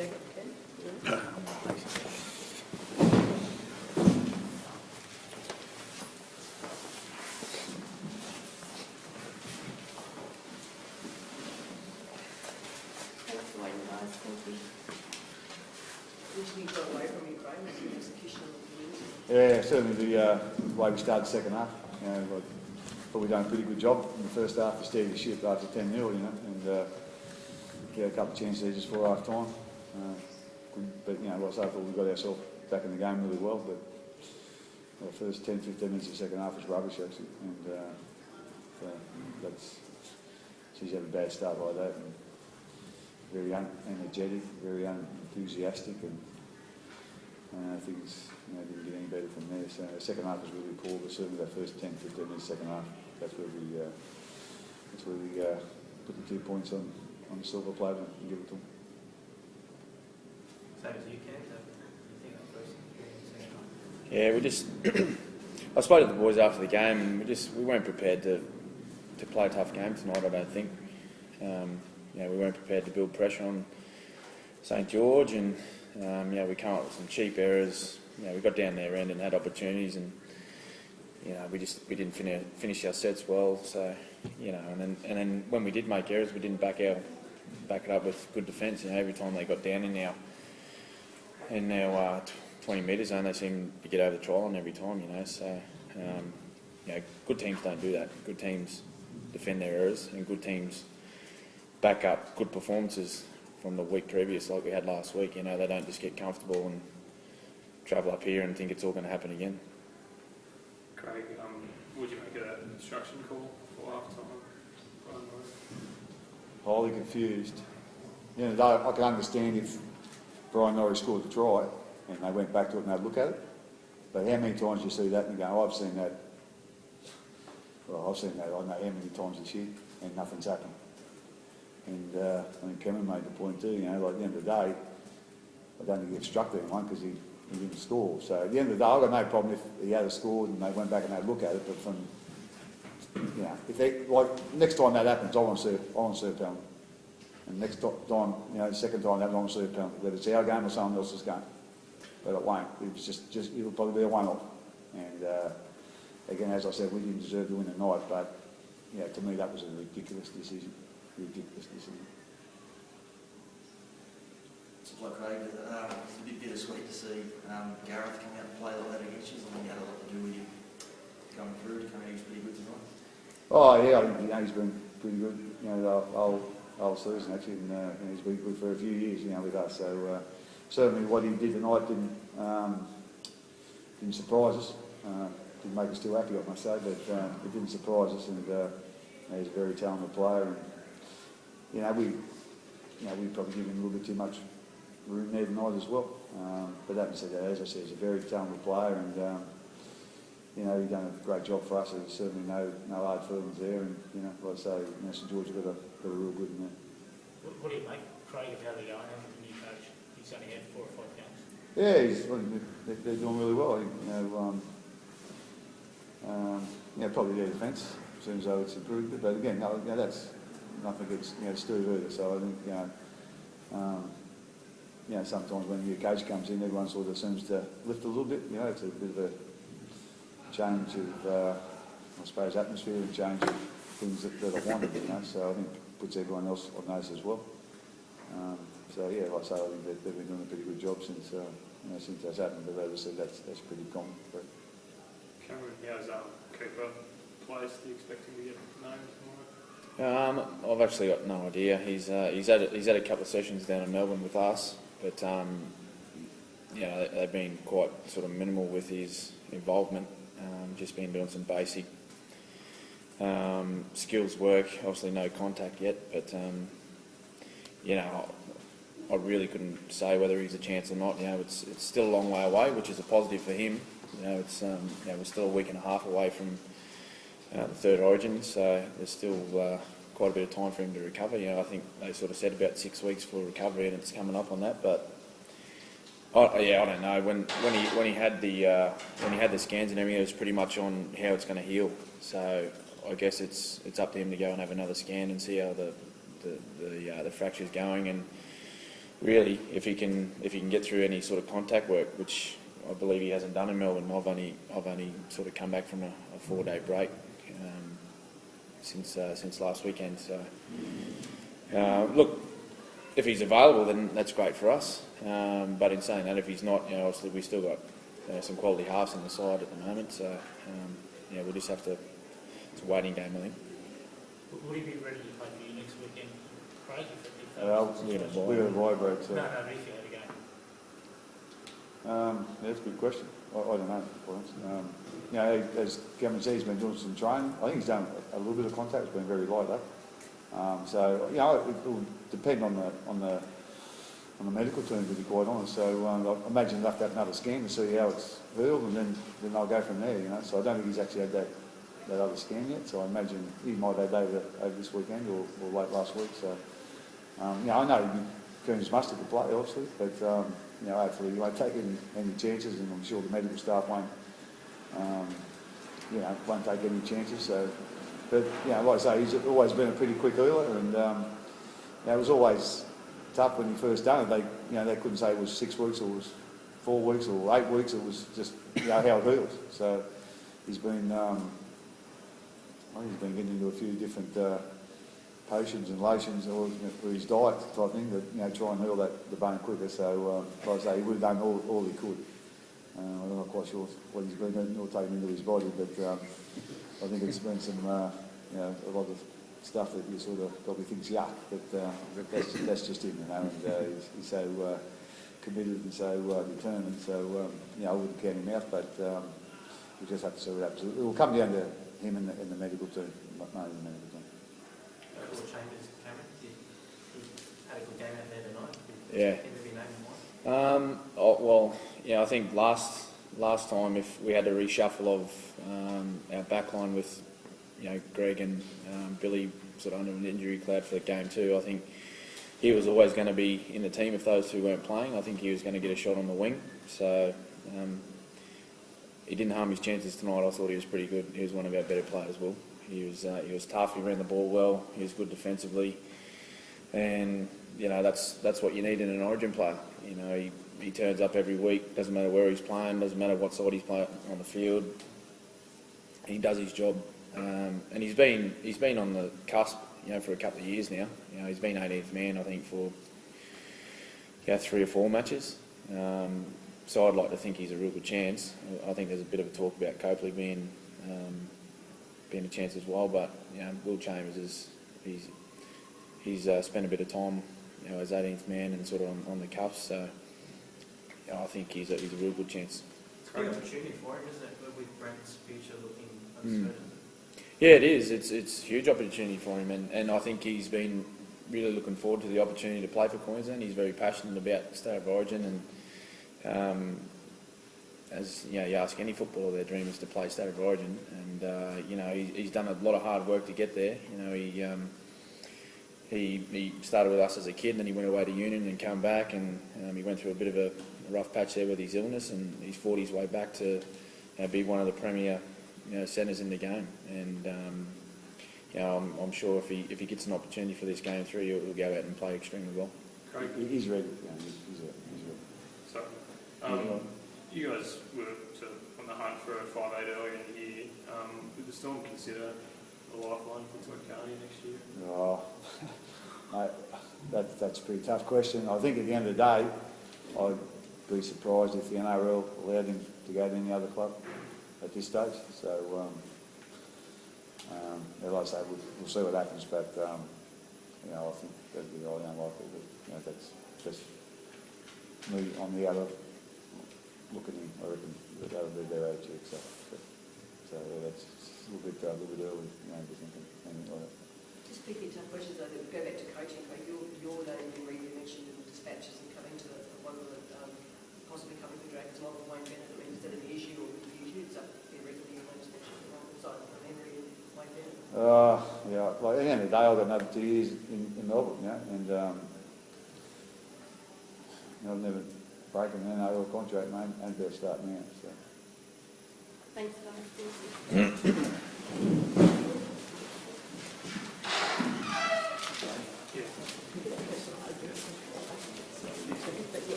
jacket, okay? Thanks for waiting, guys. Thank you. Usually got away from you, Craig, as your execution of the community. Yeah, certainly the way we started the second half. You know, I thought we'd done a pretty good job in the first half to steady the ship after 10-0, you know, and get a couple of chances there just for half time. But you know, like I say, I thought we got ourselves back in the game really well. But the first 10-15 minutes of the second half was rubbish actually, and that's she's had a bad start like that, and very unenergetic, very unenthusiastic, and I think it's, you know, didn't get any better from there. So the second half was really poor, but certainly that first 10-15 minutes second half, that's where we put the 2 points on the silver plate and give it to them. Same as you, Ken. You think that first second half? Yeah, we just. I spoke to the boys after the game, and we weren't prepared to play a tough game tonight. I don't think. You know, we weren't prepared to build pressure on St George, and you know, we came up with some cheap errors. You know, we got down their end and had opportunities, and you know, we didn't finish our sets well. So you know, and then when we did make errors, we didn't back it up with good defence. You know, every time they got down in our 20 metre zone, they seemed to get over the try line every time. You know, so you know, good teams don't do that. Good teams defend their errors, and good teams back up good performances from the week previous, like we had last week. You know, they don't just get comfortable and travel up here and think it's all going to happen again. Craig, would you make it an instruction call for half time? Highly confused. You know, I can understand if Brian Norris scored the try and they went back to it and had a look at it. But how many times do you see that and you go, I've seen that. Well, I've seen that, I don't know how many times this year, and nothing's happened. And I think Cameron made the point too, you know, like at the end of the day, I don't think he obstructed anyone because he didn't score. So at the end of the day, I've got no problem if he had a scored and they went back and had a look at it, but from, you know, if they, like, next time that happens, I want to see a penalty. And next time, you know, the second time that happens, I want to see a penalty. Whether it's our game or someone else's game. But it won't. It's just it'll probably be a one-off. And again, as I said, we didn't deserve to win tonight, but you know, to me that was a ridiculous decision. Like Craig, it's a bit bittersweet to see Gareth come out and play like that against you. I think he had a lot to do with you going through. He was pretty good tonight. Oh yeah, I think, you know, he's been pretty good. You know, the whole season actually, and he's been good for a few years. You know, with us. So certainly what he did tonight didn't surprise us. Didn't make us too happy, I must say, but it didn't surprise us. And he's a very talented player. And you know, we probably give him a little bit too much room there tonight as well. But that said, as I said, he's a very talented player, and you know, he's done a great job for us. There's certainly no hard feelings there, and you know, like I say, you know, St George have got a real good in there. What do you make, Craig, of how they're going? The new coach, he's only had 4 or 5 games. Yeah, they're doing really well. You know, probably their defence seems though it's improved, but again, no, you know, that's nothing against, you know, Steve either. So I think, you know, sometimes when a new coach comes in, everyone sort of seems to lift a little bit. You know, it's a bit of a change of, I suppose, atmosphere and change of things that I wanted. You know, so I think it puts everyone else on notice as well. So yeah, like I say, I think they've been doing a pretty good job since since that's happened. But as I said, that's pretty common. But Cameron, how's keeper place? Do you expect him to get named tomorrow? I've actually got no idea. He's had a couple of sessions down in Melbourne with us, but you know, they've been quite sort of minimal with his involvement. Just been doing some basic skills work. Obviously, no contact yet, but you know, I really couldn't say whether he's a chance or not. You know, it's still a long way away, which is a positive for him. You know, it's you know, we're still a week and a half away from the third origin, so there's still quite a bit of time for him to recover. You know, I think they sort of said about 6 weeks for recovery, and it's coming up on that. But I don't know. When he had the scans and everything, it was pretty much on how it's going to heal. So I guess it's up to him to go and have another scan and see how the fracture's going. And really, if he can get through any sort of contact work, which I believe he hasn't done in Melbourne. I've only sort of come back from a 4-day break since last weekend. So look, if he's available, then that's great for us. But in saying that, if he's not, obviously we've still got some quality halves in the side at the moment. So we'll just have to. It's a waiting game, I think. Would he be ready to play for you next weekend, Craig? We got a bye break. So. No, if you had a game. That's a good question. I don't know. As Cameron said, he's been doing some training. I think he's done a little bit of contact. It's been very light though. So it will depend on the medical team, to be quite honest. So I imagine they'll have to have another scan to see how it's healed, and then they'll go from there. So I don't think he's actually had that other scan yet. So I imagine he might have had over this weekend or late last week. So I know Coons must have play obviously, but hopefully he won't take any chances, and I'm sure the medical staff won't take any chances. So, but like I say, he's always been a pretty quick healer, and it was always tough when he first done it. They couldn't say it was 6 weeks or it was 4 weeks or 8 weeks. It was just how it heals. So he's been getting into a few different potions and lotions or his diet type thing that try and heal the bone quicker. So like I say, he would have done all he could. I'm not quite sure what he's been doing or taking into his body, but I think it's been some a lot of stuff that you sort of probably thinks yuck, but that's just him, and he's so committed and so determined. So I wouldn't count him out, but we just have to see what happens. It will come down to him and the medical team, not mainly the medical team. Chambers, Cameron, he had a good game out there tonight. Yeah. I think last time, if we had a reshuffle of our backline with Greg and Billy sort of under an injury cloud for the game too, I think he was always going to be in the team if those two weren't playing. I think he was going to get a shot on the wing. So he didn't harm his chances tonight. I thought he was pretty good. He was one of our better players, Will. He was tough. He ran the ball well. He was good defensively, and that's what you need in an Origin player. He turns up every week. Doesn't matter where he's playing. Doesn't matter what side he's playing on the field. He does his job, and he's been on the cusp, for a couple of years now. He's been 18th man, I think, for 3 or 4 matches. So I'd like to think he's a real good chance. I think there's a bit of a talk about Copley being a chance as well, but Will Chambers he's spent a bit of time as 18th man and sort of on the cuffs, so I think he's a real good chance. It's a great opportunity for him, isn't it, with Brent's future looking uncertain? Yeah, it is. It's a huge opportunity for him, and I think he's been really looking forward to the opportunity to play for Queensland. He's very passionate about the state of origin, and as you ask any footballer, their dream is to play state of origin, and he's done a lot of hard work to get there. He started with us as a kid, and then he went away to Union and came back, and he went through a bit of a rough patch there with his illness, and he's fought his way back to be one of the premier centres in the game. And I'm sure if he gets an opportunity for this game through, he'll go out and play extremely well. He's ready. He's ready. So, you guys were on the hunt for a 5'8" earlier in the year. Would the Storm consider a lifeline for Todd Carney next year? Oh, that's a pretty tough question. I think at the end of the day, I'd be surprised if the NRL allowed him to go to any other club at this stage. So, like I say, we'll see what happens, but I think that'd be highly unlikely. But that's just me on the other look at him. I reckon that would be their attitude. So that's a little bit early, to think of anything like that. Just picking tough questions, though, that go back to coaching. Your name you mentioned in the dispatches and coming to one of the possibly coming to Dragons along with Wayne Bennett. I mean, is that an issue or confuse you? It's up there regularly your name's mentioned alongside Henry and Wayne Bennett. Like at the end of the day, I've got another 2 years in Melbourne, and I've never broken an NRL contract, mate, and better start now. So. Thanks, guys.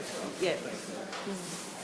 Thanks, Rob. Yeah.